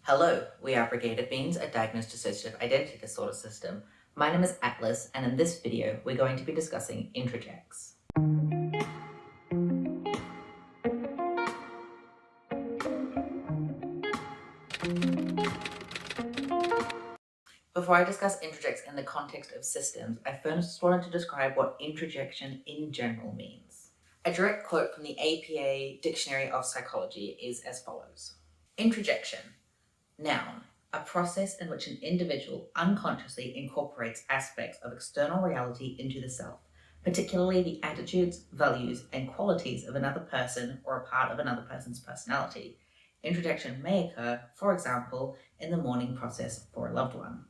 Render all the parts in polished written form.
Hello, we are Brigade of Beans, a diagnosed dissociative identity disorder system. My name is Atlas, and in this video, we're going to be discussing introjects. Before I discuss introjects in the context of systems, I first wanted to describe what introjection in general means. A direct quote from the APA Dictionary of Psychology is as follows. Introjection. Noun, a process in which an individual unconsciously incorporates aspects of external reality into the self, particularly the attitudes, values, and qualities of another person or a part of another person's personality. Introjection may occur, for example, in the mourning process for a loved one.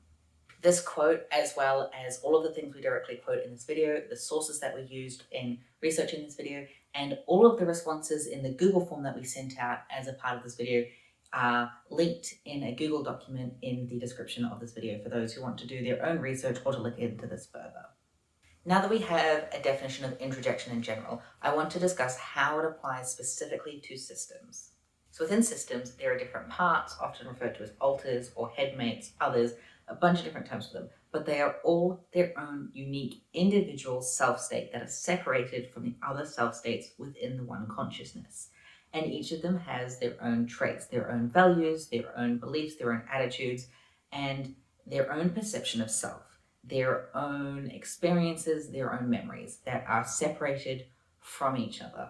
This quote, as well as all of the things we directly quote in this video, the sources that we used in researching this video, and all of the responses in the Google form that we sent out as a part of this video are linked in a Google document in the description of this video for those who want to do their own research or to look into this further. Now that we have a definition of introjection in general, I want to discuss how it applies specifically to systems. So within systems, there are different parts, often referred to as alters or headmates, others, a bunch of different terms for them, but they are all their own unique individual self-state that are separated from the other self-states within the one consciousness. And each of them has their own traits, their own values, their own beliefs, their own attitudes, and their own perception of self, their own experiences, their own memories that are separated from each other.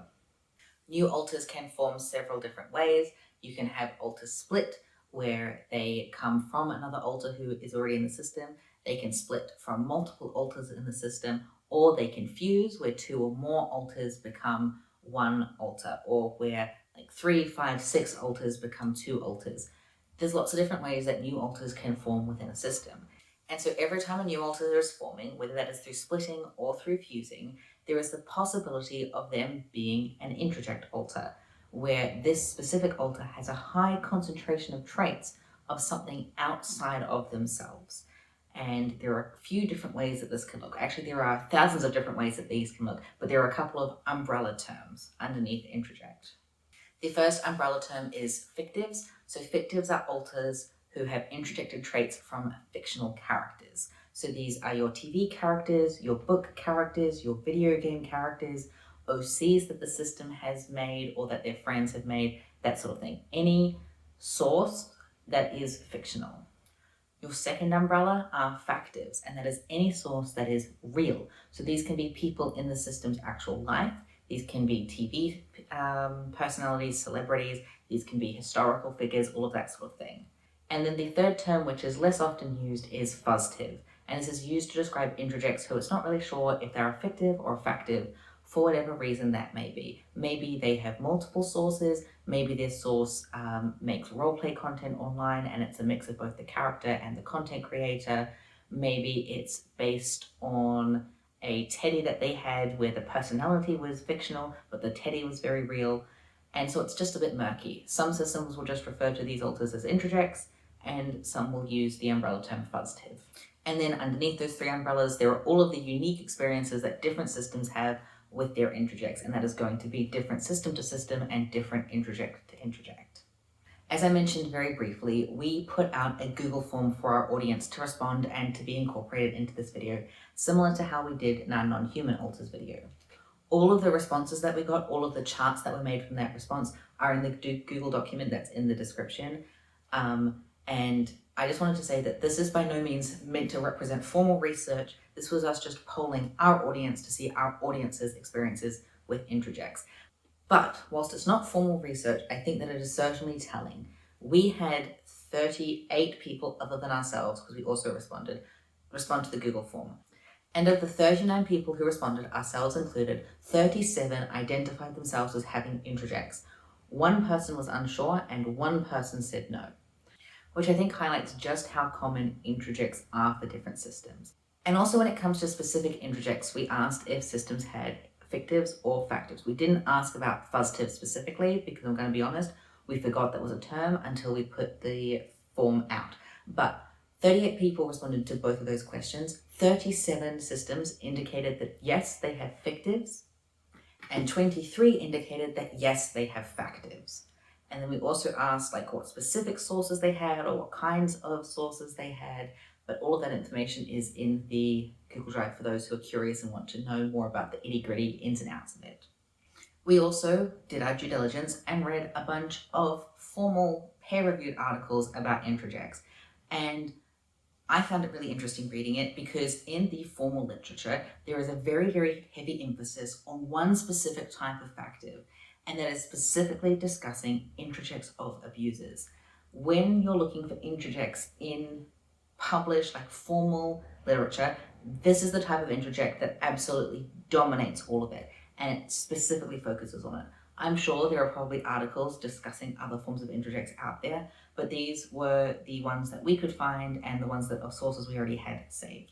New alters can form several different ways. You can have alters split, where they come from another alter who is already in the system. They can split from multiple alters in the system, or they can fuse, where two or more alters become one alter, or where like 3, 5, 6 alters become 2 alters. There's lots of different ways that new alters can form within a system. And so every time a new alter is forming, whether that is through splitting or through fusing, there is the possibility of them being an introject alter, where this specific alter has a high concentration of traits of something outside of themselves. And there are a few different ways that this can look. Actually, there are thousands of different ways that these can look, but there are a couple of umbrella terms underneath introject. The first umbrella term is fictives. So fictives are alters who have introjected traits from fictional characters. So these are your TV characters, your book characters, your video game characters, OCs that the system has made or that their friends have made, that sort of thing. Any source that is fictional. Your second umbrella are factives, and that is any source that is real. So these can be people in the system's actual life. These can be TV personalities, celebrities. These can be historical figures, all of that sort of thing. And then the third term, which is less often used, is fuzztive. And this is used to describe introjects who it's not really sure if they're a fictive or a factive for whatever reason that may be. Maybe they have multiple sources, maybe their source makes roleplay content online and it's a mix of both the character and the content creator. Maybe it's based on a teddy that they had where the personality was fictional, but the teddy was very real. And so it's just a bit murky. Some systems will just refer to these alters as introjects, and some will use the umbrella term fuzztive. And then underneath those three umbrellas, there are all of the unique experiences that different systems have with their introjects, and that is going to be different system to system and different introject to introject. As I mentioned very briefly, we put out a Google form for our audience to respond and to be incorporated into this video, similar to how we did in our non-human alters video. All of the responses that we got, all of the charts that were made from that response are in the Google document that's in the description. And I just wanted to say that this is by no means meant to represent formal research. This was us just polling our audience to see our audience's experiences with introjects. But whilst it's not formal research, I think that it is certainly telling. We had 38 people other than ourselves, because we also respond to the Google form. And of the 39 people who responded, ourselves included, 37 identified themselves as having introjects. One person was unsure and one person said no, which I think highlights just how common introjects are for different systems. And also when it comes to specific introjects, we asked if systems had fictives or factives. We didn't ask about fuzztives specifically because I'm going to be honest, we forgot that was a term until we put the form out. But 38 people responded to both of those questions. 37 systems indicated that yes, they have fictives, and 23 indicated that yes, they have factives. And then we also asked like what specific sources they had or what kinds of sources they had. But all of that information is in the Google Drive for those who are curious and want to know more about the itty-gritty ins and outs of it. We also did our due diligence and read a bunch of formal peer-reviewed articles about Introjects. And I found it really interesting reading it because in the formal literature, there is a very, very heavy emphasis on one specific type of factive, and that is specifically discussing introjects of abusers. When you're looking for introjects in published, like formal literature, this is the type of introject that absolutely dominates all of it, and it specifically focuses on it. I'm sure there are probably articles discussing other forms of introjects out there, but these were the ones that we could find and the ones that are sources we already had saved.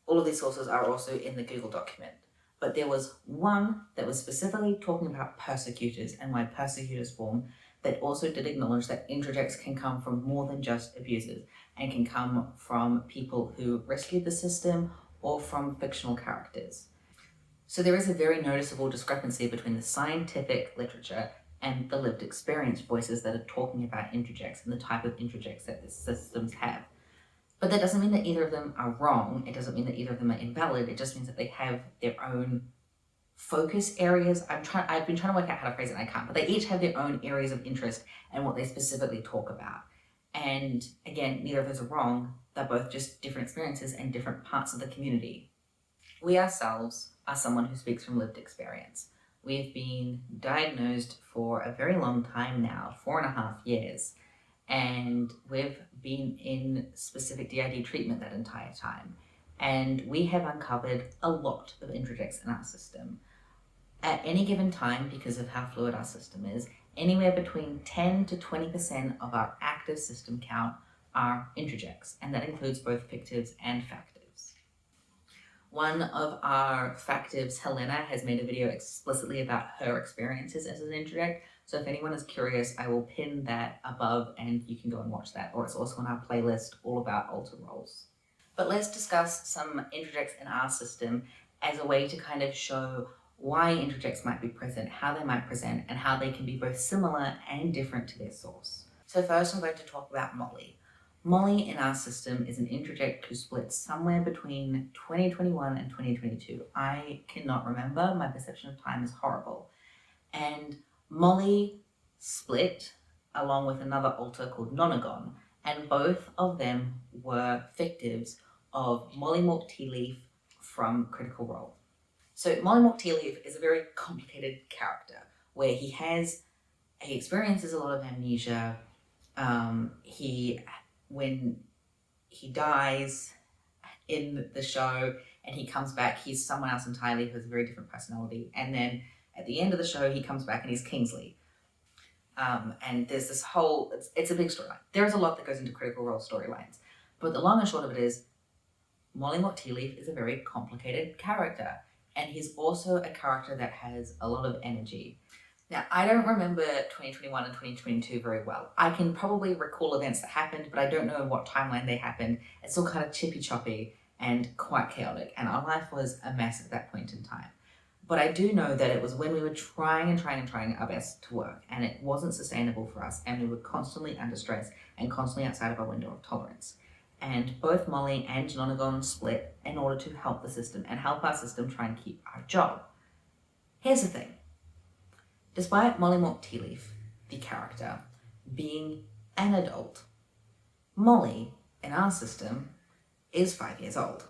All of these sources are also in the Google document, but there was one that was specifically talking about persecutors and why persecutors form, that also did acknowledge that introjects can come from more than just abusers and can come from people who rescued the system or from fictional characters. So there is a very noticeable discrepancy between the scientific literature and the lived experience voices that are talking about introjects and the type of introjects that the systems have. But that doesn't mean that either of them are wrong. It doesn't mean that either of them are invalid. It just means that they have their own focus areas. I've been trying to work out how to phrase it and I can't, but they each have their own areas of interest and what they specifically talk about. And again, neither of those are wrong. They're both just different experiences and different parts of the community. We ourselves are someone who speaks from lived experience. We've been diagnosed for a very long time now, 4.5 years, and we've been in specific DID treatment that entire time. And we have uncovered a lot of introjects in our system. At any given time, because of how fluid our system is, anywhere between 10 to 20% of our active system count are introjects, and that includes both fictives and factives. One of our factives, Helena, has made a video explicitly about her experiences as an introject. So if anyone is curious, I will pin that above and you can go and watch that. Or it's also on our playlist all about alter roles. But let's discuss some introjects in our system as a way to kind of show why introjects might be present, how they might present, and how they can be both similar and different to their source. So first I'm going to talk about Molly. Molly in our system is an introject who splits somewhere between 2021 and 2022. I cannot remember. My perception of time is horrible. And Molly split along with another alter called Nonagon, and both of them were fictives of Molly Mork Tea Leaf from Critical Role. So Molly Mork Tea Leaf is a very complicated character where he experiences a lot of amnesia. When he dies in the show and he comes back, he's someone else entirely who has a very different personality. And then at the end of the show, he comes back and he's Kingsley. And there's this whole, it's a big storyline. There is a lot that goes into Critical Role storylines. But the long and short of it is, Molly Mork Tea Leaf is a very complicated character. And he's also a character that has a lot of energy. Now, I don't remember 2021 and 2022 very well. I can probably recall events that happened, but I don't know in what timeline they happened. It's all kind of chippy-choppy and quite chaotic, and our life was a mess at that point in time. But I do know that it was when we were trying our best to work, and it wasn't sustainable for us, and we were constantly under stress and constantly outside of our window of tolerance. And both Molly and Nonagon split in order to help the system and help our system try and keep our job. Here's the thing. Despite Molly Mork Tea Leaf, the character, being an adult, Molly, in our system, is 5 years old.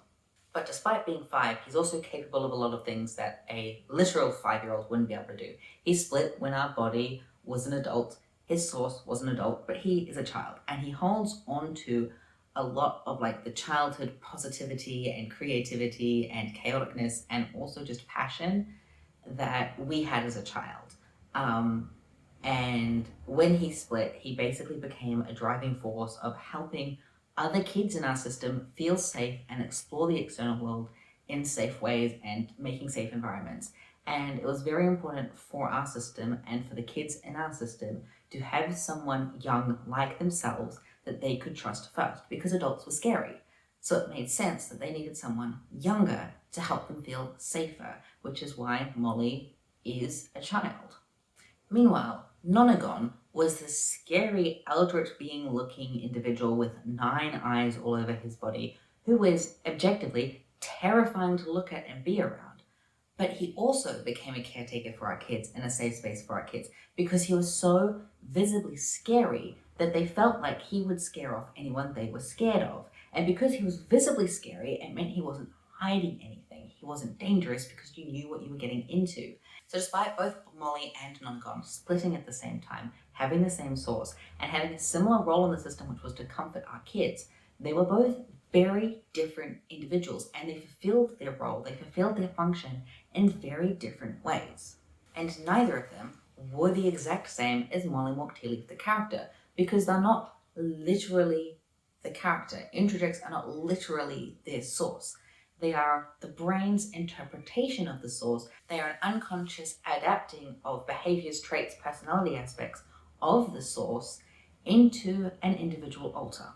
But despite being 5, he's also capable of a lot of things that a literal 5-year-old wouldn't be able to do. He split when our body was an adult, his source was an adult, but he is a child. And he holds on to a lot of like the childhood positivity and creativity and chaoticness and also just passion that we had as a child. And when he split, he basically became a driving force of helping other kids in our system feel safe and explore the external world in safe ways and making safe environments. And it was very important for our system and for the kids in our system to have someone young like themselves that they could trust first, because adults were scary. So it made sense that they needed someone younger to help them feel safer, which is why Molly is a child. Meanwhile, Nonagon was this scary, eldritch being looking individual with 9 eyes all over his body, who is objectively terrifying to look at and be around. But he also became a caretaker for our kids and a safe space for our kids because he was so visibly scary that they felt like he would scare off anyone they were scared of. And because he was visibly scary, it meant he wasn't hiding anything. He wasn't dangerous because you knew what you were getting into. So despite both Molly and Nongon splitting at the same time, having the same source, and having a similar role in the system, which was to comfort our kids, they were both very different individuals, and they fulfilled their role, they fulfilled their function in very different ways. And neither of them were the exact same as Molly Mortilli, the character, because they're not literally the character. Introjects are not literally their source. They are the brain's interpretation of the source. They are an unconscious adapting of behaviors, traits, personality aspects of the source into an individual alter.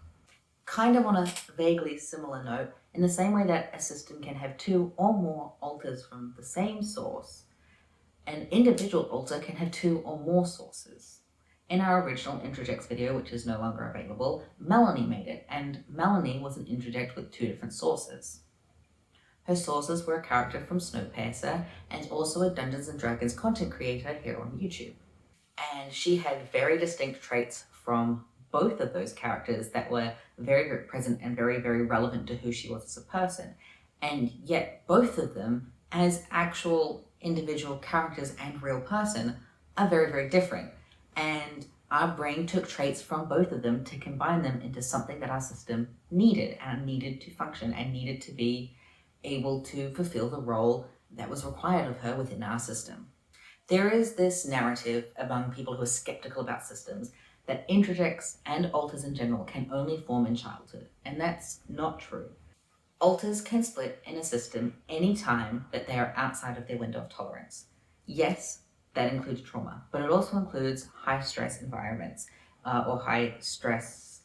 Kind of on a vaguely similar note, in the same way that a system can have 2 or more alters from the same source, an individual alter can have 2 or more sources. In our original Introjects video, which is no longer available, Melanie made it, and Melanie was an Introject with 2 different sources. Her sources were a character from Snowpiercer and also a Dungeons & Dragons content creator here on YouTube. And she had very distinct traits from both of those characters that were very, very present and very, very relevant to who she was as a person. And yet both of them, as actual individual characters and real person, are very, very different. And our brain took traits from both of them to combine them into something that our system needed and needed to function and needed to be able to fulfill the role that was required of her within our system. There is this narrative among people who are skeptical about systems that introjects and alters in general can only form in childhood, and that's not true. Alters can split in a system any time that they are outside of their window of tolerance. Yes, that includes trauma, but it also includes high stress environments or high stress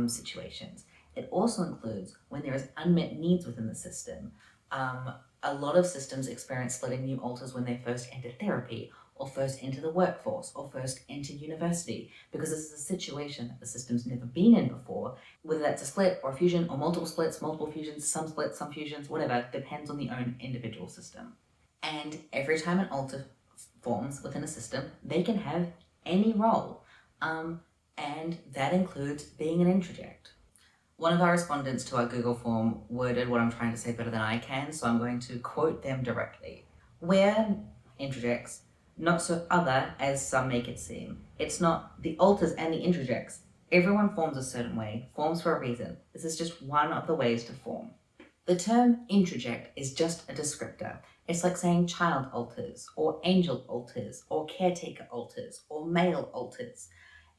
situations. It also includes when there is unmet needs within the system. A lot of systems experience splitting new alters when they first enter therapy, or first enter the workforce, or first enter university, because this is a situation that the system's never been in before. Whether that's a split or a fusion or multiple splits, multiple fusions, some splits, some fusions, whatever, depends on the own individual system. And every time an alter forms within a system, they can have any role, and that includes being an introject. One of our respondents to our Google form worded what I'm trying to say better than I can, so I'm going to quote them directly. We're introjects, not so other as some make it seem. It's not the alters and the introjects. Everyone forms a certain way, forms for a reason. This is just one of the ways to form. The term introject is just a descriptor. It's like saying child alters, or angel alters, or caretaker alters, or male alters.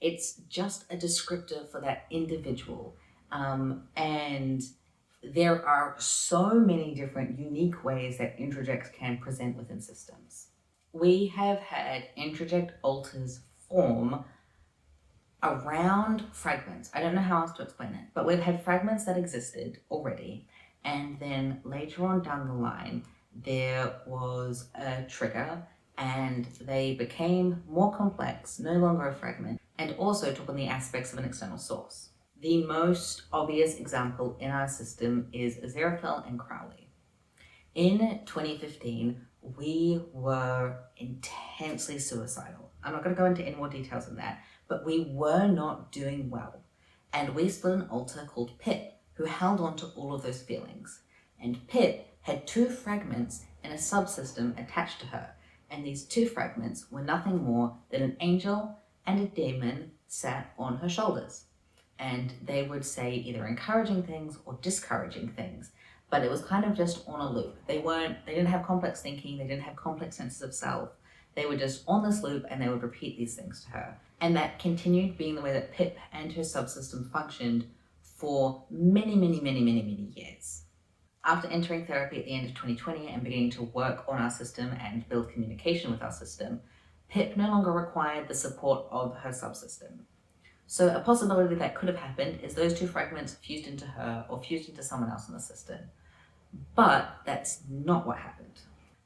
It's just a descriptor for that individual. And there are so many different unique ways that introjects can present within systems. We have had introject alters form around fragments. I don't know how else to explain it, but we've had fragments that existed already, and then later on down the line, there was a trigger, and they became more complex, no longer a fragment, and also took on the aspects of an external source. The most obvious example in our system is Aziraphale and Crowley. In 2015, we were intensely suicidal. I'm not going to go into any more details than that, but we were not doing well. And we split an alter called Pip, who held on to all of those feelings. And Pip had 2 fragments in a subsystem attached to her, and these 2 fragments were nothing more than an angel and a demon sat on her shoulders. And they would say either encouraging things or discouraging things, but it was kind of just on a loop. They didn't have complex thinking, they didn't have complex senses of self. They were just on this loop and they would repeat these things to her. And that continued being the way that Pip and her subsystem functioned for many years. After entering therapy at the end of 2020 and beginning to work on our system and build communication with our system, Pip no longer required the support of her subsystem. So a possibility that could have happened is those 2 fragments fused into her or fused into someone else in the system. But that's not what happened.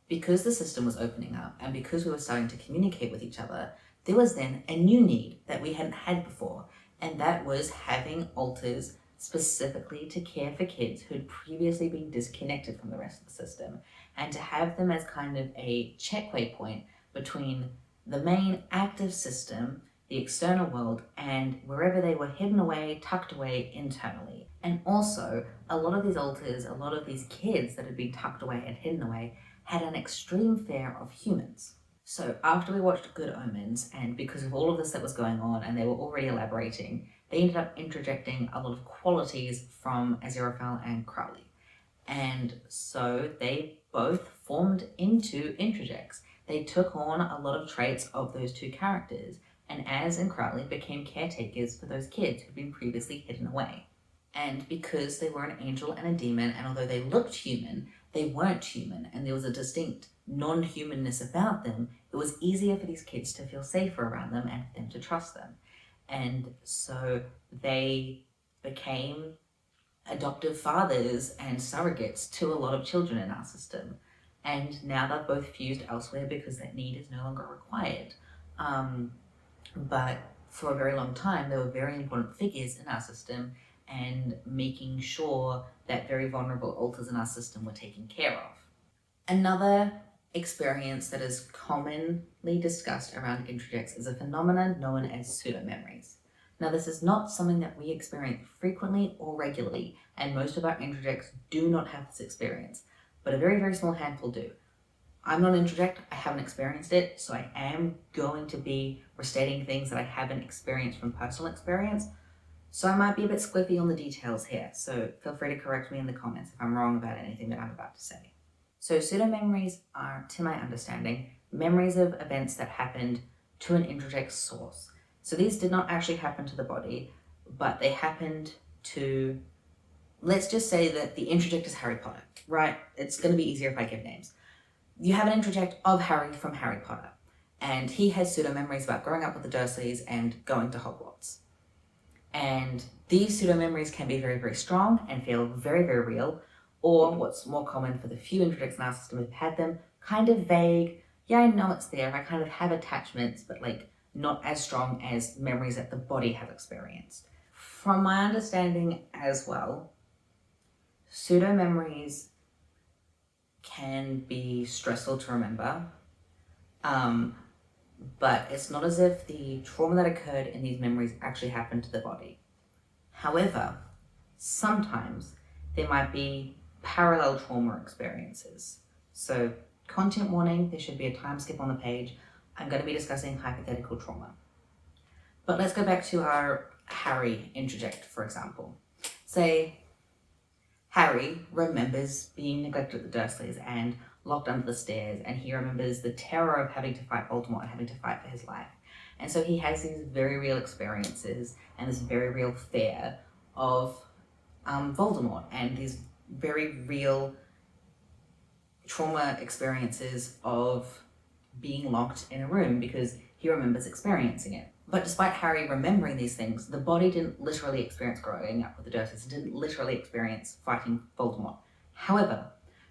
Because the system was opening up and because we were starting to communicate with each other, there was then a new need that we hadn't had before, and that was having alters specifically to care for kids who had previously been disconnected from the rest of the system, and to have them as kind of a checkway point between the main active system, the external world, and wherever they were hidden away, tucked away internally. And also, a lot of these alters, a lot of these kids that had been tucked away and hidden away, had an extreme fear of humans. So after we watched Good Omens, and because of all of this that was going on, and they were already elaborating, they ended up interjecting a lot of qualities from Aziraphale and Crowley. And so they both formed into Introjects. They took on a lot of traits of those two characters, and Az and Crowley became caretakers for those kids who'd been previously hidden away. And because they were an angel and a demon, and although they looked human, they weren't human, and there was a distinct non-humanness about them, it was easier for these kids to feel safer around them and for them to trust them. And so they became adoptive fathers and surrogates to a lot of children in our system. And now they're both fused elsewhere because that need is no longer required. But for a very long time, they were very important figures in our system and making sure that very vulnerable alters in our system were taken care of. Another experience that is commonly discussed around introjects is a phenomenon known as pseudo-memories. Now, this is not something that we experience frequently or regularly, and most of our introjects do not have this experience, but a very, very small handful do. I'm not an introject, I haven't experienced it, so I am going to be restating things that I haven't experienced from personal experience, so I might be a bit squiffy on the details here, so feel free to correct me in the comments if I'm wrong about anything that I'm about to say. So pseudo-memories are, to my understanding, memories of events that happened to an introject source. So these did not actually happen to the body, but they happened to, let's just say that the introject is Harry Potter, right? It's going to be easier if I give names. You have an introject of Harry from Harry Potter, and he has pseudo-memories about growing up with the Dursleys and going to Hogwarts. And these pseudo-memories can be very, very strong and feel very, very real, or what's more common for the few introjects in our system who've had them, kind of vague. Yeah, I know it's there, I kind of have attachments, but like not as strong as memories that the body has experienced. From my understanding as well, pseudo-memories can be stressful to remember, but it's not as if the trauma that occurred in these memories actually happened to the body. However, sometimes there might be parallel trauma experiences. So, content warning, there should be a time skip on the page. I'm going to be discussing hypothetical trauma. But let's go back to our Harry introject, for example. Say, Harry remembers being neglected at the Dursleys and locked under the stairs, and he remembers the terror of having to fight Voldemort and having to fight for his life. And so he has these very real experiences and this very real fear of Voldemort, and these very real trauma experiences of being locked in a room because he remembers experiencing it. But despite Harry remembering these things, the body didn't literally experience growing up with the Dursleys, it didn't literally experience fighting Voldemort. However,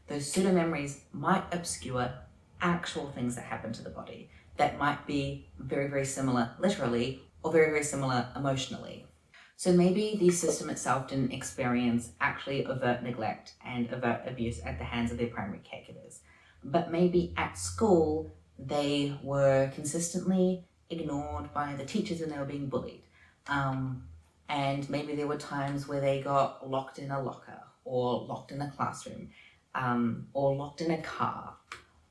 those pseudo-memories might obscure actual things that happen to the body that might be very, very similar literally or very, very similar emotionally. So maybe the system itself didn't experience actually overt neglect and overt abuse at the hands of their primary caregivers, but maybe at school they were consistently ignored by the teachers and they were being bullied. And maybe there were times where they got locked in a locker or locked in a classroom, or locked in a car,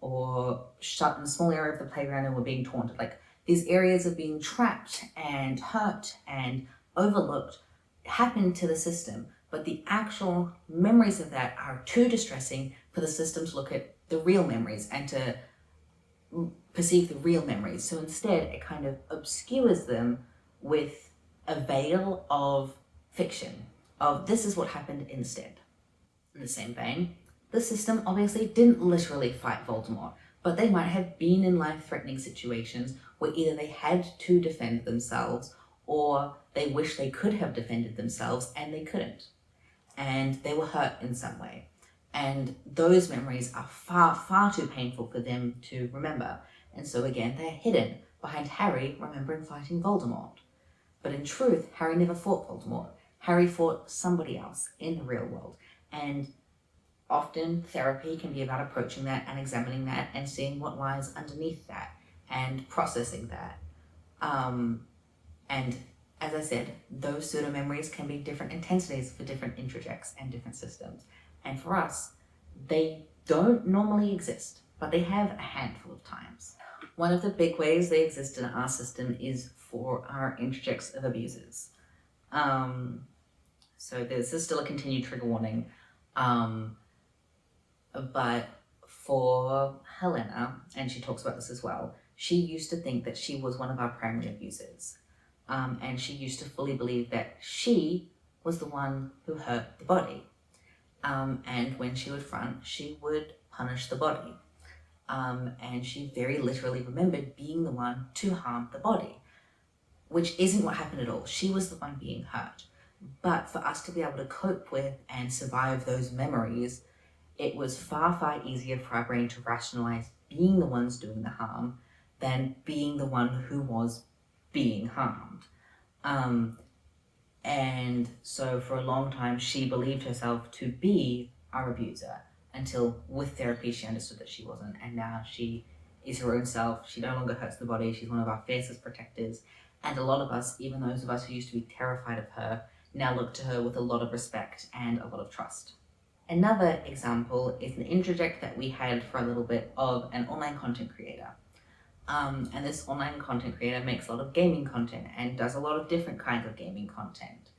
or shut in a small area of the playground and were being taunted. Like, these areas of being trapped and hurt and overlooked happened to the system, but the actual memories of that are too distressing for the system to look at the real memories and to perceive the real memories. So instead, it kind of obscures them with a veil of fiction, of this is what happened instead. In the same vein, the system obviously didn't literally fight Voldemort, but they might have been in life-threatening situations where either they had to defend themselves or they wish they could have defended themselves and they couldn't. And they were hurt in some way. And those memories are far, far too painful for them to remember. And so again, they're hidden. behind Harry remembering fighting Voldemort. But in truth, Harry never fought Voldemort. Harry fought somebody else in the real world. And often therapy can be about approaching that and examining that and seeing what lies underneath that and processing that. And as I said, those pseudo memories can be different intensities for different introjects and different systems. And for us, they don't normally exist, but they have a handful of times. One of the big ways they exist in our system is for our introjects of abusers. So this is still a continued trigger warning. But for Helena, and she talks about this as well, she used to think that she was one of our primary abusers. And she used to fully believe that she was the one who hurt the body. And when she would front, she would punish the body. And she very literally remembered being the one to harm the body, which isn't what happened at all. She was the one being hurt. But for us to be able to cope with and survive those memories, it was far, far easier for our brain to rationalize being the ones doing the harm than being the one who was being harmed. And so for a long time, she believed herself to be our abuser until with therapy, she understood that she wasn't. And now she is her own self. She no longer hurts the body. She's one of our fiercest protectors. And a lot of us, even those of us who used to be terrified of her, now look to her with a lot of respect and a lot of trust. Another example is an introject that we had for a little bit of an online content creator. And this online content creator makes a lot of gaming content and does a lot of different kinds of gaming content.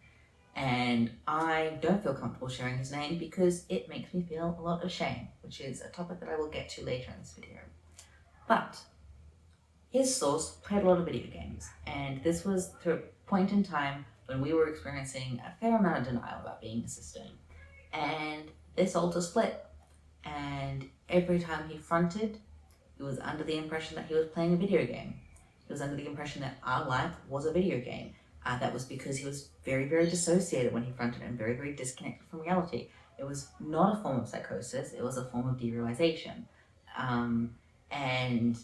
And I don't feel comfortable sharing his name because it makes me feel a lot of shame, which is a topic that I will get to later in this video. But his source played a lot of video games, and this was through a point in time when we were experiencing a fair amount of denial about being a system. And this altar split, and every time he fronted, he was under the impression that he was playing a video game. He was under the impression that our life was a video game. That was because he was very, very dissociated when he fronted and very, very disconnected from reality. It was not a form of psychosis, it was a form of derealization. And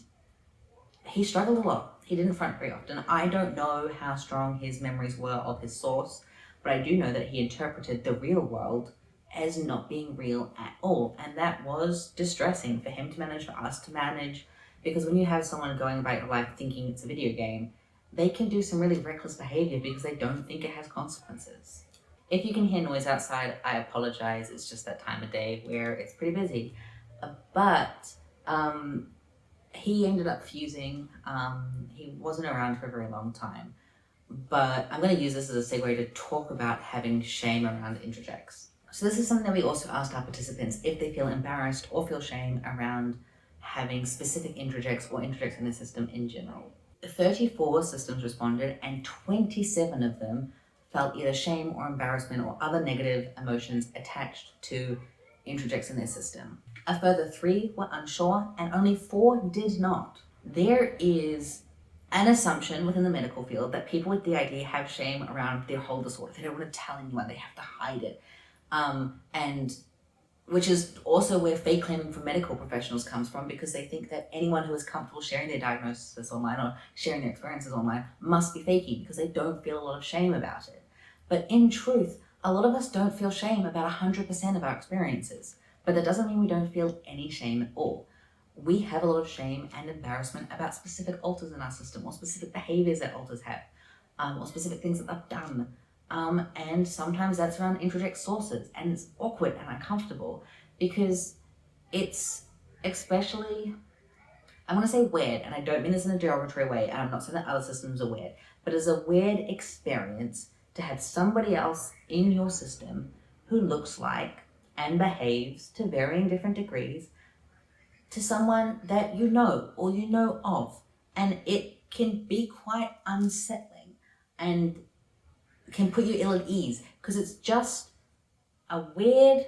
he struggled a lot. He didn't front very often. I don't know how strong his memories were of his source, but I do know that he interpreted the real world as not being real at all. And that was distressing for him to manage, for us to manage, because when you have someone going about your life thinking it's a video game, they can do some really reckless behavior because they don't think it has consequences. If you can hear noise outside, I apologize. It's just that time of day where it's pretty busy. But he ended up fusing. He wasn't around for a very long time. But I'm going to use this as a segue to talk about having shame around introjects. So this is something that we also asked our participants if they feel embarrassed or feel shame around having specific introjects or introjects in the system in general. 34 systems responded, and 27 of them felt either shame or embarrassment or other negative emotions attached to introjects in their system. A further 3 were unsure, and only 4 did not. There is an assumption within the medical field that people with DID have shame around their whole disorder. They don't want to tell anyone, they have to hide it. And which is also where fake claiming from medical professionals comes from, because they think that anyone who is comfortable sharing their diagnosis online or sharing their experiences online must be faking because they don't feel a lot of shame about it. But in truth, a lot of us don't feel shame about 100% of our experiences, but that doesn't mean we don't feel any shame at all. We have a lot of shame and embarrassment about specific alters in our system, or specific behaviors that alters have, or specific things that they've done. And sometimes that's around introject sources, and it's awkward and uncomfortable because it's especially, I want to say weird, and I don't mean this in a derogatory way, and I'm not saying that other systems are weird, but it's a weird experience to have somebody else in your system who looks like and behaves to varying different degrees to someone that you know or you know of, and it can be quite unsettling and can put you ill at ease because it's just a weird,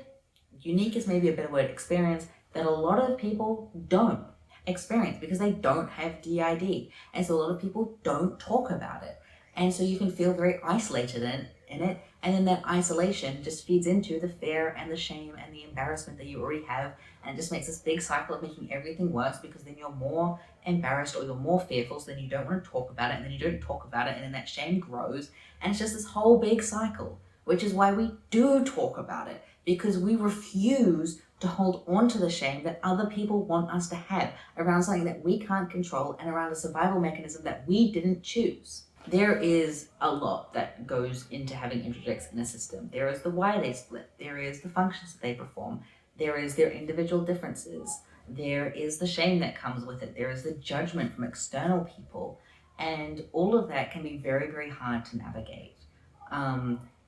unique is maybe a better word, experience that a lot of people don't experience because they don't have DID, and so a lot of people don't talk about it, and so you can feel very isolated in it And then that isolation just feeds into the fear and the shame and the embarrassment that you already have, and it just makes this big cycle of making everything worse, because then you're more embarrassed or you're more fearful, so then you don't want to talk about it, and then you don't talk about it, and then that shame grows, and it's just this whole big cycle, which is why we do talk about it, because we refuse to hold on to the shame that other people want us to have around something that we can't control and around a survival mechanism that we didn't choose. There is a lot that goes into having introjects in a system. There is the why they split, there is the functions that they perform, there is their individual differences, there is the shame that comes with it, there is the judgment from external people, and all of that can be very, very hard to navigate.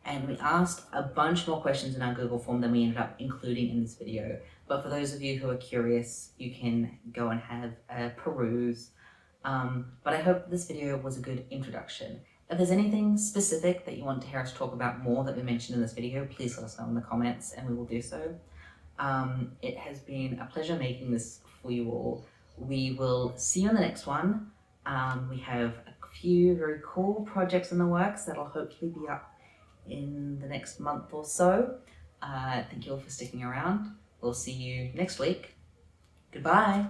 And we asked a bunch more questions in our Google form than we ended up including in this video. But for those of you who are curious, you can go and have a peruse. But I hope this video was a good introduction. If there's anything specific that you want to hear us talk about more that we mentioned in this video, please let us know in the comments and we will do so. It has been a pleasure making this for you all. We will see you in the next one. We have a few very cool projects in the works that'll hopefully be up in the next month or so. Thank you all for sticking around. We'll see you next week. Goodbye.